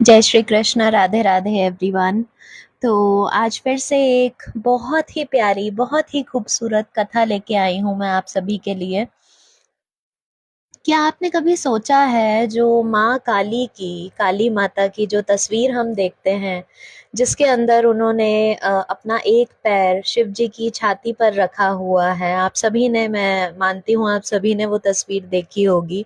जय श्री कृष्ण, राधे राधे एवरीवन। तो आज फिर से एक बहुत ही प्यारी, बहुत ही खूबसूरत कथा लेके आई हूँ मैं आप सभी के लिए। क्या आपने कभी सोचा है, जो माँ काली की, काली माता की जो तस्वीर हम देखते हैं, जिसके अंदर उन्होंने अपना एक पैर शिव जी की छाती पर रखा हुआ है। आप सभी ने, मैं मानती हूँ आप सभी ने वो तस्वीर देखी होगी।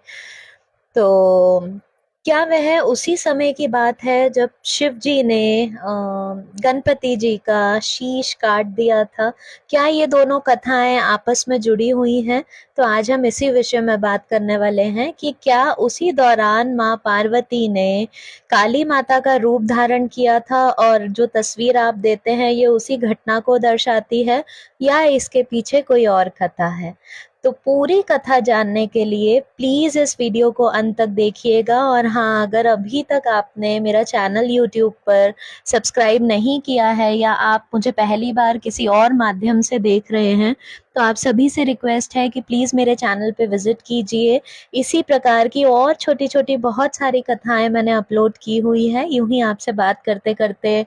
तो क्या वह उसी समय की बात है जब शिव जी ने गणपति जी का शीश काट दिया था? क्या ये दोनों कथाएं आपस में जुड़ी हुई हैं? तो आज हम इसी विषय में बात करने वाले हैं कि क्या उसी दौरान माँ पार्वती ने काली माता का रूप धारण किया था, और जो तस्वीर आप देते हैं ये उसी घटना को दर्शाती है, या इसके पीछे कोई और कथा है? तो पूरी कथा जानने के लिए प्लीज़ इस वीडियो को अंत तक देखिएगा। और हाँ, अगर अभी तक आपने मेरा चैनल यूट्यूब पर सब्सक्राइब नहीं किया है, या आप मुझे पहली बार किसी और माध्यम से देख रहे हैं, तो आप सभी से रिक्वेस्ट है कि प्लीज़ मेरे चैनल पे विज़िट कीजिए। इसी प्रकार की और छोटी-छोटी बहुत सारी कथाएँ मैंने अपलोड की हुई है। यूँ ही आपसे बात करते-करते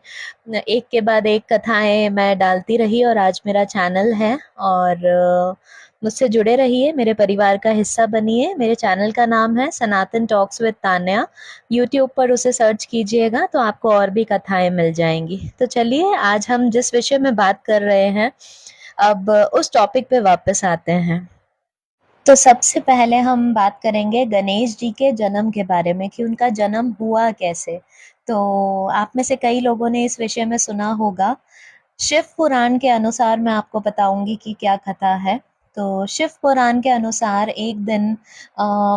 एक के बाद एक कथाएँ मैं डालती रही, और आज मेरा चैनल है। और मुझसे जुड़े रहिए, मेरे परिवार का हिस्सा बनिए। मेरे चैनल का नाम है सनातन टॉक्स विद तान्या। यूट्यूब पर उसे सर्च कीजिएगा तो आपको और भी कथाएं मिल जाएंगी। तो चलिए, आज हम जिस विषय में बात कर रहे हैं, अब उस टॉपिक पे वापस आते हैं। तो सबसे पहले हम बात करेंगे गणेश जी के जन्म के बारे में, कि उनका जन्म हुआ कैसे। तो आप में से कई लोगों ने इस विषय में सुना होगा। शिव पुराण के अनुसार मैं आपको बताऊंगी कि क्या कथा है। तो शिव पुराण के अनुसार एक दिन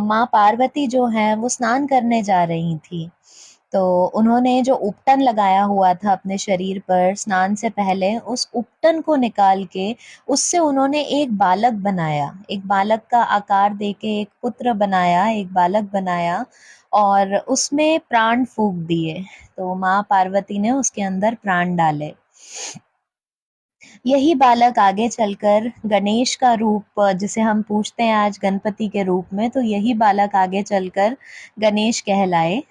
माँ पार्वती जो है वो स्नान करने जा रही थी। तो उन्होंने जो उपटन लगाया हुआ था अपने शरीर पर स्नान से पहले, उस उपटन को निकाल के उससे उन्होंने एक बालक बनाया, एक बालक का आकार देके एक पुत्र बनाया, एक बालक बनाया, और उसमें प्राण फूंक दिए। तो माँ पार्वती ने उसके अंदर प्राण डाले। यही बालक आगे चलकर गणेश का रूप, जिसे हम पूछते हैं आज गणपति के रूप में, तो यही बालक आगे चलकर गणेश कहलाए।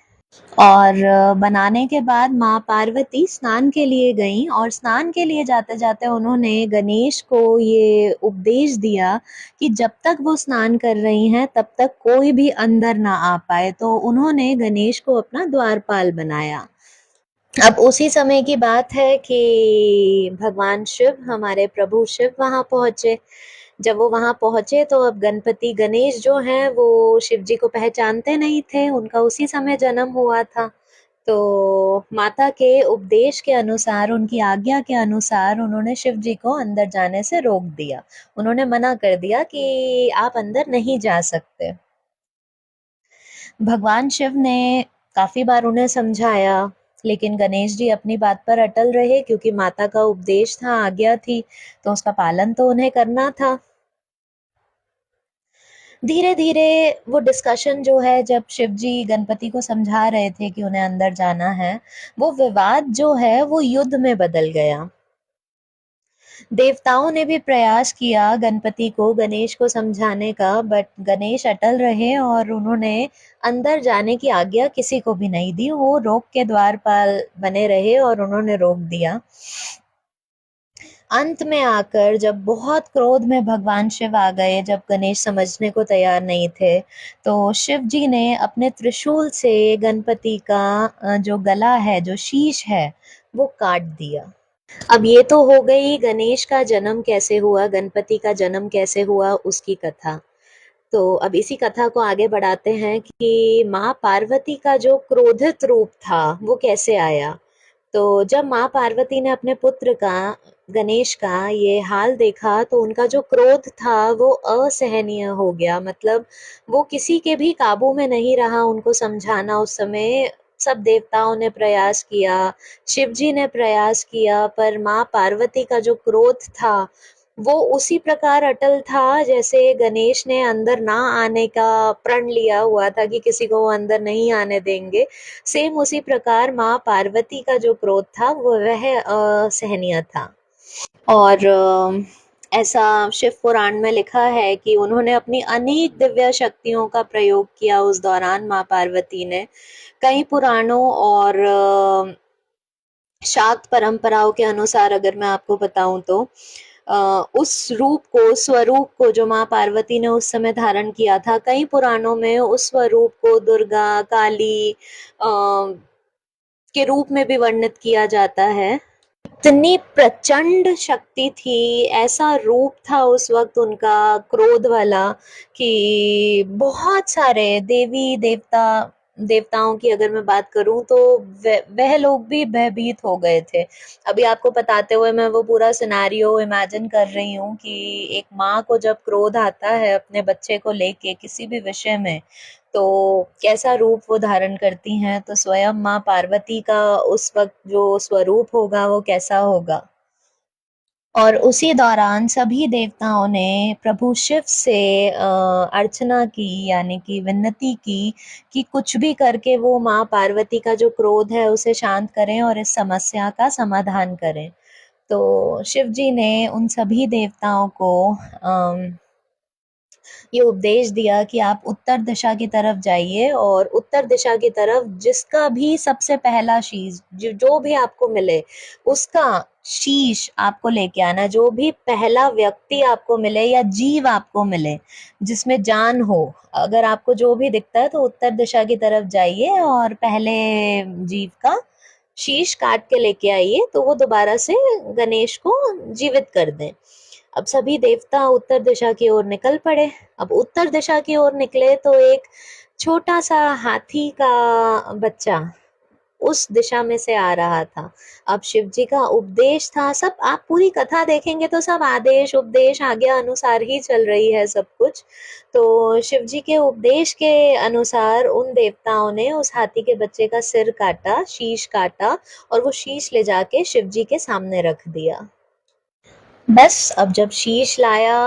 और बनाने के बाद माँ पार्वती स्नान के लिए गईं, और स्नान के लिए जाते जाते उन्होंने गणेश को ये उपदेश दिया कि जब तक वो स्नान कर रही हैं तब तक कोई भी अंदर ना आ पाए। तो उन्होंने गणेश को अपना द्वारपाल बनाया। अब उसी समय की बात है कि भगवान शिव, हमारे प्रभु शिव वहां पहुंचे। जब वो वहां पहुंचे तो अब गणपति गणेश जो हैं वो शिव जी को पहचानते नहीं थे, उनका उसी समय जन्म हुआ था। तो माता के उपदेश के अनुसार, उनकी आज्ञा के अनुसार, उन्होंने शिव जी को अंदर जाने से रोक दिया। उन्होंने मना कर दिया कि आप अंदर नहीं जा सकते। भगवान शिव ने काफी बार उन्हें समझाया, लेकिन गणेश जी अपनी बात पर अटल रहे, क्योंकि माता का उपदेश था, आज्ञा थी, तो उसका पालन तो उन्हें करना था। धीरे धीरे वो डिस्कशन जो है, जब शिव जी गणपति को समझा रहे थे कि उन्हें अंदर जाना है, वो विवाद जो है वो युद्ध में बदल गया। देवताओं ने भी प्रयास किया गणपति को, गणेश को समझाने का, बट गणेश अटल रहे और उन्होंने अंदर जाने की आज्ञा किसी को भी नहीं दी। वो रोक के द्वारपाल बने रहे और उन्होंने रोक दिया। अंत में आकर जब बहुत क्रोध में भगवान शिव आ गए, जब गणेश समझने को तैयार नहीं थे, तो शिव जी ने अपने त्रिशूल से गणपति का जो गला है, जो शीश है, वो काट दिया। अब ये तो हो गई गणेश का जन्म कैसे हुआ, गणपति का जन्म कैसे हुआ, उसकी कथा। तो अब इसी कथा को आगे बढ़ाते हैं कि माँ पार्वती का जो क्रोधित रूप था वो कैसे आया। तो जब माँ पार्वती ने अपने पुत्र का, गणेश का ये हाल देखा, तो उनका जो क्रोध था वो असहनीय हो गया। मतलब वो किसी के भी काबू में नहीं रहा उनको समझाना। उस समय सब देवताओं ने प्रयास किया, शिव जी ने प्रयास किया, पर माँ पार्वती का जो क्रोध था वो उसी प्रकार अटल था जैसे गणेश ने अंदर ना आने का प्रण लिया हुआ था कि किसी को वो अंदर नहीं आने देंगे। सेम उसी प्रकार माँ पार्वती का जो क्रोध था वो वह असहनीय था। और ऐसा शिव पुराण में लिखा है कि उन्होंने अपनी अनेक दिव्य शक्तियों का प्रयोग किया उस दौरान, माँ पार्वती ने। कई पुराणों और शाक्त परंपराओं के अनुसार अगर मैं आपको बताऊं तो उस रूप को, स्वरूप को जो माँ पार्वती ने उस समय धारण किया था, कई पुराणों में उस स्वरूप को दुर्गा, काली के रूप में भी वर्णित किया जाता है। इतनी प्रचंड शक्ति थी, ऐसा रूप था उस वक्त उनका क्रोध वाला, कि बहुत सारे देवी देवता, देवताओं की अगर मैं बात करूं तो वह लोग भी भयभीत हो गए थे। अभी आपको बताते हुए मैं वो पूरा सिनेरियो इमेजिन कर रही हूँ कि एक माँ को जब क्रोध आता है अपने बच्चे को लेके किसी भी विषय में, तो कैसा रूप वो धारण करती हैं, तो स्वयं माँ पार्वती का उस वक्त जो स्वरूप होगा वो कैसा होगा। और उसी दौरान सभी देवताओं ने प्रभु शिव से अर्चना की, यानी कि विनती की कि कुछ भी करके वो माँ पार्वती का जो क्रोध है उसे शांत करें और इस समस्या का समाधान करें। तो शिव जी ने उन सभी देवताओं को ये उपदेश दिया कि आप उत्तर दिशा की तरफ जाइए, और उत्तर दिशा की तरफ जिसका भी सबसे पहला शीश, जो भी आपको मिले उसका शीश आपको लेके आना। जो भी पहला व्यक्ति आपको मिले या जीव आपको मिले जिसमें जान हो, अगर आपको जो भी दिखता है तो उत्तर दिशा की तरफ जाइए और पहले जीव का शीश काट के लेके आइए, तो वो दोबारा से गणेश को जीवित कर दें। अब सभी देवता उत्तर दिशा की ओर निकल पड़े। अब उत्तर दिशा की ओर निकले तो एक छोटा सा हाथी का बच्चा उस दिशा में से आ रहा था। अब शिव जी का उपदेश था, सब आप पूरी कथा देखेंगे तो सब आदेश उपदेश आज्ञा अनुसार ही चल रही है सब कुछ। तो शिव जी के उपदेश के अनुसार उन देवताओं ने उस हाथी के बच्चे का सिर काटा, शीश काटा, और वो शीश ले जाके शिव जी के सामने रख दिया। बस अब जब शीश लाया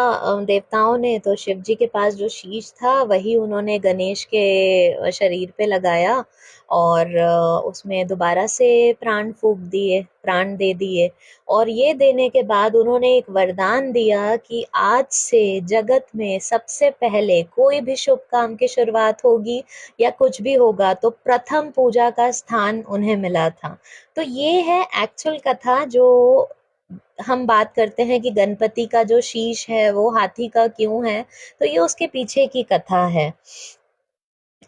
देवताओं ने, तो शिव जी के पास जो शीश था वही उन्होंने गणेश के शरीर पे लगाया, और उसमें दोबारा से प्राण फूंक दिए, प्राण दे दिए। और ये देने के बाद उन्होंने एक वरदान दिया कि आज से जगत में सबसे पहले कोई भी शुभ काम की शुरुआत होगी या कुछ भी होगा तो प्रथम पूजा का स्थान उन्हें मिला था। तो ये है एक्चुअल कथा। जो हम बात करते हैं कि गणपति का जो शीश है वो हाथी का क्यों है, तो ये उसके पीछे की कथा है।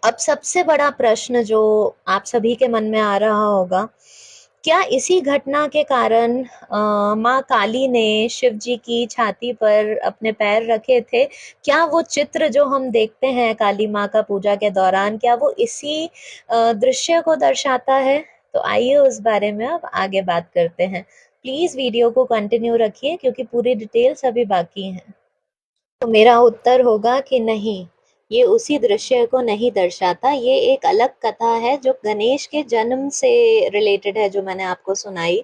अब सबसे बड़ा प्रश्न जो आप सभी के मन में आ रहा होगा, क्या इसी घटना के कारण माँ काली ने शिव जी की छाती पर अपने पैर रखे थे? क्या वो चित्र जो हम देखते हैं काली माँ का पूजा के दौरान, क्या वो इसी दृश्य को दर्शाता है? तो आइए उस बारे में अब आगे बात करते हैं। प्लीज वीडियो को कंटिन्यू रखिए क्योंकि पूरी डिटेल्स अभी बाकी हैं। तो मेरा उत्तर होगा कि नहीं, ये उसी दृश्य को नहीं दर्शाता। ये एक अलग कथा है जो गणेश के जन्म से रिलेटेड है, जो मैंने आपको सुनाई।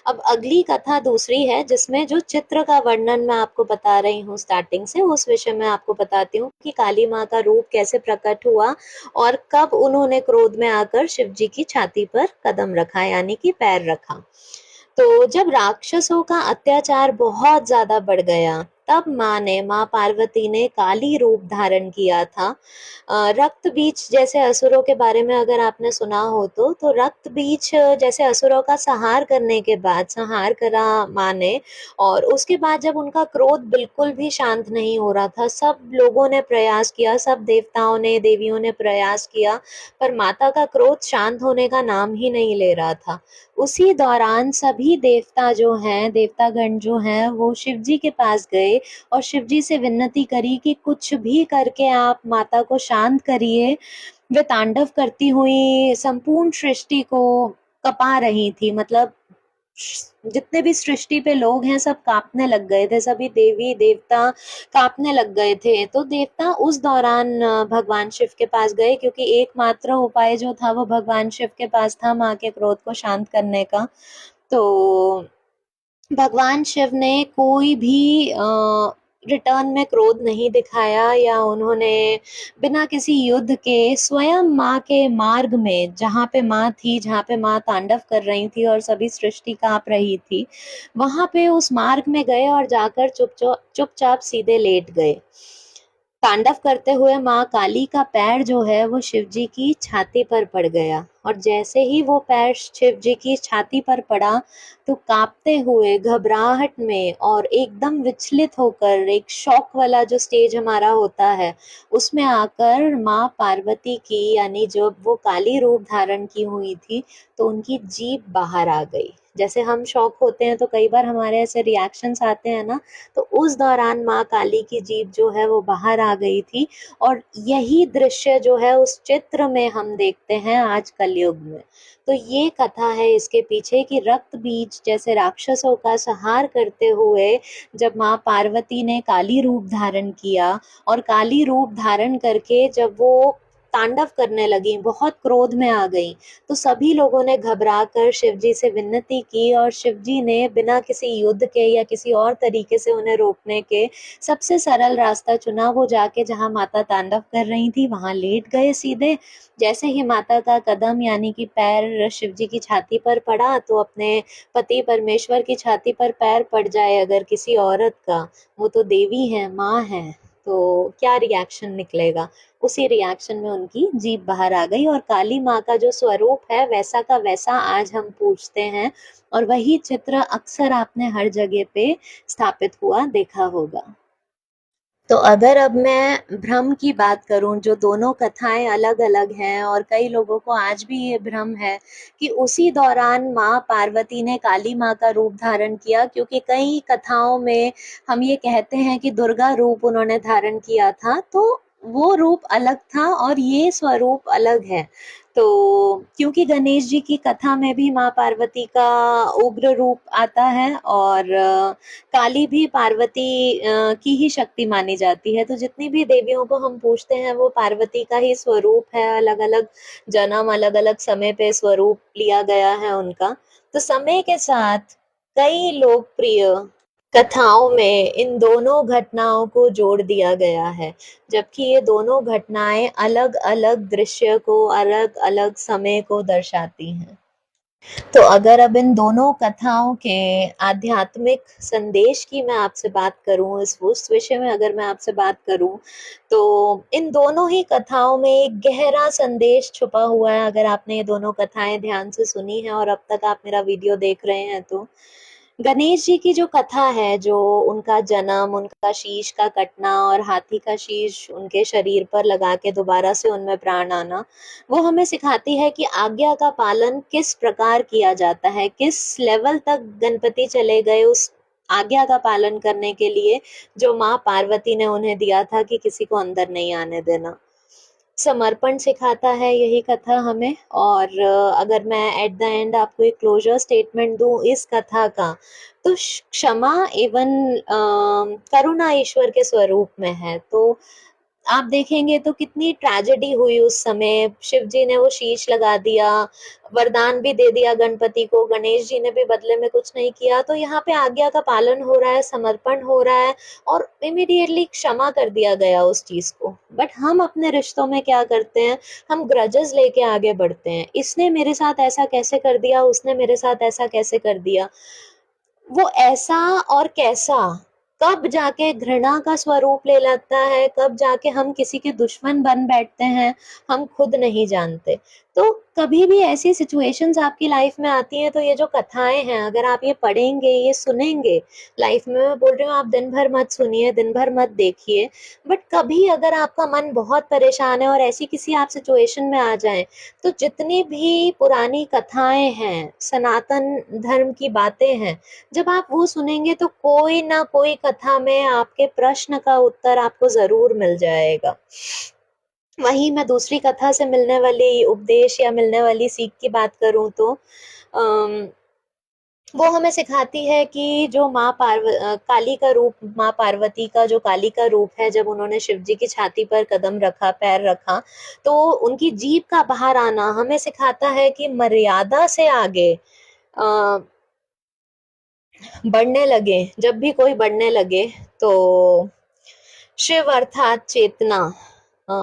अब अगली कथा दूसरी है जिसमें जो चित्र का वर्णन मैं आपको बता रही हूँ स्टार्टिंग से, उस विषय में आपको बताती हूँ कि काली माँ का रूप कैसे प्रकट हुआ और कब उन्होंने क्रोध में आकर शिव जी की छाती पर कदम रखा, यानी कि पैर रखा। तो जब राक्षसों का अत्याचार बहुत ज्यादा बढ़ गया, तब माँ पार्वती ने काली रूप धारण किया था। रक्त बीज जैसे असुरों के बारे में अगर आपने सुना हो तो रक्त बीज जैसे असुरों का संहार करने के बाद संहार करा माँ ने। और उसके बाद जब उनका क्रोध बिल्कुल भी शांत नहीं हो रहा था, सब लोगों ने प्रयास किया, सब देवताओं ने देवियों ने प्रयास किया, पर माता का क्रोध शांत होने का नाम ही नहीं ले रहा था। उसी दौरान सभी देवता जो हैं, देवतागण जो हैं, वो शिव जी के पास गए और शिव जी से विनती करी कि कुछ भी करके आप माता को शांत करिए। वे तांडव करती हुई संपूर्ण सृष्टि को कपा रही थी, मतलब जितने भी सृष्टि पे लोग हैं सब कांपने लग गए थे, सभी देवी देवता कांपने लग गए थे। तो देवता उस दौरान भगवान शिव के पास गए, क्योंकि एकमात्र उपाय जो था वो भगवान शिव के पास था माँ के क्रोध को शांत करने का। तो भगवान शिव ने कोई भी रिटर्न में क्रोध नहीं दिखाया, या उन्होंने बिना किसी युद्ध के स्वयं माँ के मार्ग में, जहाँ पे माँ थी, जहाँ पे माँ तांडव कर रही थी और सभी सृष्टि कांप रही थी, वहां पे उस मार्ग में गए और जाकर चुपचाप सीधे लेट गए। तांडव करते हुए माँ काली का पैर जो है वो शिव जी की छाती पर पड़ गया, और जैसे ही वो पैर शिव जी की छाती पर पड़ा तो कांपते हुए, घबराहट में और एकदम विचलित होकर, एक शॉक वाला जो स्टेज हमारा होता है उसमें आकर माँ पार्वती की, यानी जब वो काली रूप धारण की हुई थी, तो उनकी जीभ बाहर आ गई। जैसे हम शॉक होते हैं तो कई बार हमारे ऐसे रिएक्शंस आते हैं ना, तो उस दौरान माँ काली की जीभ जो है वो बाहर आ गई थी। और यही दृश्य जो है उस चित्र में हम देखते हैं आज कलयुग में। तो ये कथा है इसके पीछे कि रक्त बीज जैसे राक्षसों का संहार करते हुए जब माँ पार्वती ने काली रूप धारण किया, और काली रूप धारण करके जब वो तांडव करने लगी, बहुत क्रोध में आ गई, तो सभी लोगों ने घबरा कर शिव जी से विनती की, और शिव जी ने बिना किसी युद्ध के या किसी और तरीके से उन्हें रोकने के सबसे सरल रास्ता चुना। वो जाके जहाँ माता तांडव कर रही थी वहां लेट गए सीधे। जैसे ही माता का कदम यानी कि पैर शिव जी की छाती पर पड़ा, तो अपने पति परमेश्वर की छाती पर पैर पड़ जाए अगर किसी औरत का, वो तो देवी है, माँ है, तो क्या रिएक्शन निकलेगा। उसी रिएक्शन में उनकी जीभ बाहर आ गई, और काली माँ का जो स्वरूप है वैसा का वैसा आज हम पूछते हैं, और वही चित्र अक्सर आपने हर जगह पे स्थापित हुआ देखा होगा। तो अगर अब मैं भ्रम की बात करूं, जो दोनों कथाएं अलग अलग हैं, और कई लोगों को आज भी ये भ्रम है कि उसी दौरान माँ पार्वती ने काली माँ का रूप धारण किया, क्योंकि कई कथाओं में हम ये कहते हैं कि दुर्गा रूप उन्होंने धारण किया था, तो वो रूप अलग था और ये स्वरूप अलग है। तो क्योंकि गणेश जी की कथा में भी माँ पार्वती का उग्र रूप आता है, और काली भी पार्वती की ही शक्ति मानी जाती है, तो जितनी भी देवियों को हम पूछते हैं वो पार्वती का ही स्वरूप है। अलग अलग जन्म, अलग अलग समय पे स्वरूप लिया गया है उनका। तो समय के साथ कई लोकप्रिय कथाओं में इन दोनों घटनाओं को जोड़ दिया गया है, जबकि ये दोनों घटनाएं अलग अलग दृश्य को, अलग अलग समय को दर्शाती हैं। तो अगर अब इन दोनों कथाओं के आध्यात्मिक संदेश की मैं आपसे बात करूं, इस उस विषय में अगर मैं आपसे बात करूं, तो इन दोनों ही कथाओं में एक गहरा संदेश छुपा हुआ है। अगर आपने ये दोनों कथाएं ध्यान से सुनी है और अब तक आप मेरा वीडियो देख रहे हैं, तो गणेश जी की जो कथा है, जो उनका जन्म, उनका शीश का कटना और हाथी का शीश उनके शरीर पर लगा के दोबारा से उनमें प्राण आना, वो हमें सिखाती है कि आज्ञा का पालन किस प्रकार किया जाता है, किस लेवल तक गणपति चले गए उस आज्ञा का पालन करने के लिए जो माँ पार्वती ने उन्हें दिया था कि किसी को अंदर नहीं आने देना। समर्पण सिखाता है यही कथा हमें। और अगर मैं एट द एंड आपको एक क्लोजर स्टेटमेंट दूं इस कथा का, तो क्षमा एवं करुणा ईश्वर के स्वरूप में है। तो आप देखेंगे तो कितनी ट्रेजेडी हुई उस समय। शिव जी ने वो शीश लगा दिया, वरदान भी दे दिया गणपति को, गणेश जी ने भी बदले में कुछ नहीं किया। तो यहाँ पे आज्ञा का पालन हो रहा है, समर्पण हो रहा है, और इमीडिएटली क्षमा कर दिया गया उस चीज को। बट हम अपने रिश्तों में क्या करते हैं, हम ग्रजेस लेके आगे बढ़ते हैं। इसने मेरे साथ ऐसा कैसे कर दिया, उसने मेरे साथ ऐसा कैसे कर दिया। वो ऐसा और कैसा कब जाके घृणा का स्वरूप ले लेता है, कब जाके हम किसी के दुश्मन बन बैठते हैं, हम खुद नहीं जानते। तो कभी भी ऐसी सिचुएशंस आपकी लाइफ में आती हैं, तो ये जो कथाएं हैं अगर आप ये पढ़ेंगे, ये सुनेंगे लाइफ में, मैं बोल रही हूँ आप दिन भर मत सुनिए, दिन भर मत देखिए, बट कभी अगर आपका मन बहुत परेशान है और ऐसी किसी आप सिचुएशन में आ जाए, तो जितनी भी पुरानी कथाएं हैं, सनातन धर्म की बातें हैं, जब आप वो सुनेंगे तो कोई ना कोई कथा में आपके प्रश्न का उत्तर आपको जरूर मिल जाएगा। वहीं मैं दूसरी कथा से मिलने वाली उपदेश या मिलने वाली सीख की बात करूं, तो वो हमें सिखाती है कि जो काली का रूप, माँ पार्वती का जो काली का रूप है, जब उन्होंने शिव जी की छाती पर कदम रखा, पैर रखा, तो उनकी जीभ का बाहर आना हमें सिखाता है कि मर्यादा से आगे बढ़ने लगे, जब भी कोई बढ़ने लगे तो शिव अर्थात चेतना अ,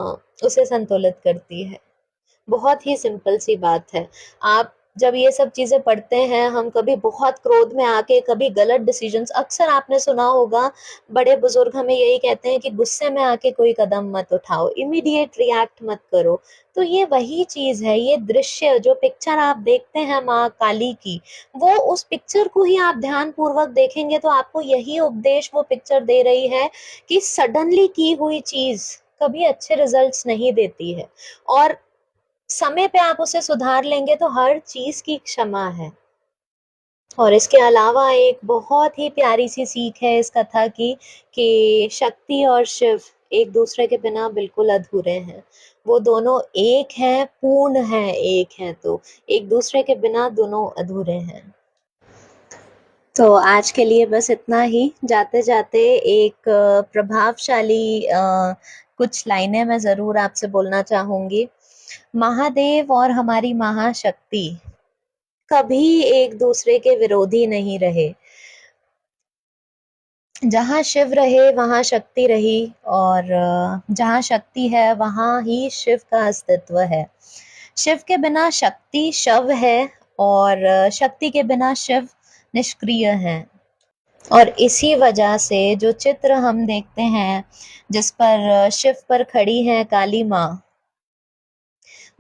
उसे संतुलित करती है। बहुत ही सिंपल सी बात है। आप जब ये सब चीजें पढ़ते हैं, हम कभी बहुत क्रोध में आके कभी गलत डिसीजंस, अक्सर आपने सुना होगा बड़े बुजुर्ग हमें यही कहते हैं कि गुस्से में आके कोई कदम मत उठाओ, इमीडिएट रिएक्ट मत करो। तो ये वही चीज है, ये दृश्य जो पिक्चर आप देखते हैं माँ काली की, वो उस पिक्चर को ही आप ध्यान पूर्वक देखेंगे तो आपको यही उपदेश वो पिक्चर दे रही है कि सडनली की हुई चीज कभी अच्छे रिजल्ट्स नहीं देती है, और समय पे आप उसे सुधार लेंगे तो हर चीज की क्षमा है। और इसके अलावा एक बहुत ही प्यारी सी सीख है इस कथा की कि शक्ति और शिव एक दूसरे के बिना बिल्कुल अधूरे हैं। वो दोनों एक हैं, पूर्ण हैं, एक हैं, तो एक दूसरे के बिना दोनों अधूरे हैं। तो आज के लिए बस इतना ही। जाते जाते एक प्रभावशाली कुछ लाइनें मैं जरूर आपसे बोलना चाहूंगी। महादेव और हमारी महाशक्ति कभी एक दूसरे के विरोधी नहीं रहे। जहाँ शिव रहे वहाँ शक्ति रही, और जहाँ शक्ति है वहाँ ही शिव का अस्तित्व है। शिव के बिना शक्ति शव है, और शक्ति के बिना शिव निष्क्रिय है। और इसी वजह से जो चित्र हम देखते हैं जिस पर शिव पर खड़ी है काली माँ,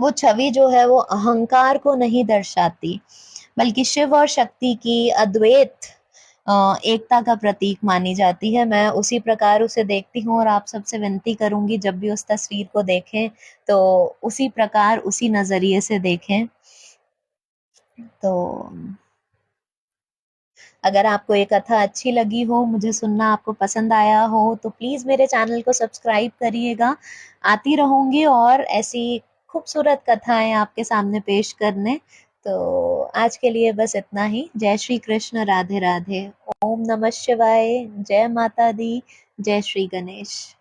वो छवि जो है वो अहंकार को नहीं दर्शाती, बल्कि शिव और शक्ति की अद्वैत एकता का प्रतीक मानी जाती है। मैं उसी प्रकार उसे देखती हूँ, और आप सबसे विनती करूंगी जब भी उस तस्वीर को देखें तो उसी प्रकार उसी नजरिए से देखें। तो अगर आपको ये कथा अच्छी लगी हो, मुझे सुनना आपको पसंद आया हो, तो प्लीज मेरे चैनल को सब्सक्राइब करिएगा। आती रहूंगी और ऐसी खूबसूरत कथाएं आपके सामने पेश करने। तो आज के लिए बस इतना ही। जय श्री कृष्ण, राधे राधे, ओम नमः शिवाय, जय माता दी, जय श्री गणेश।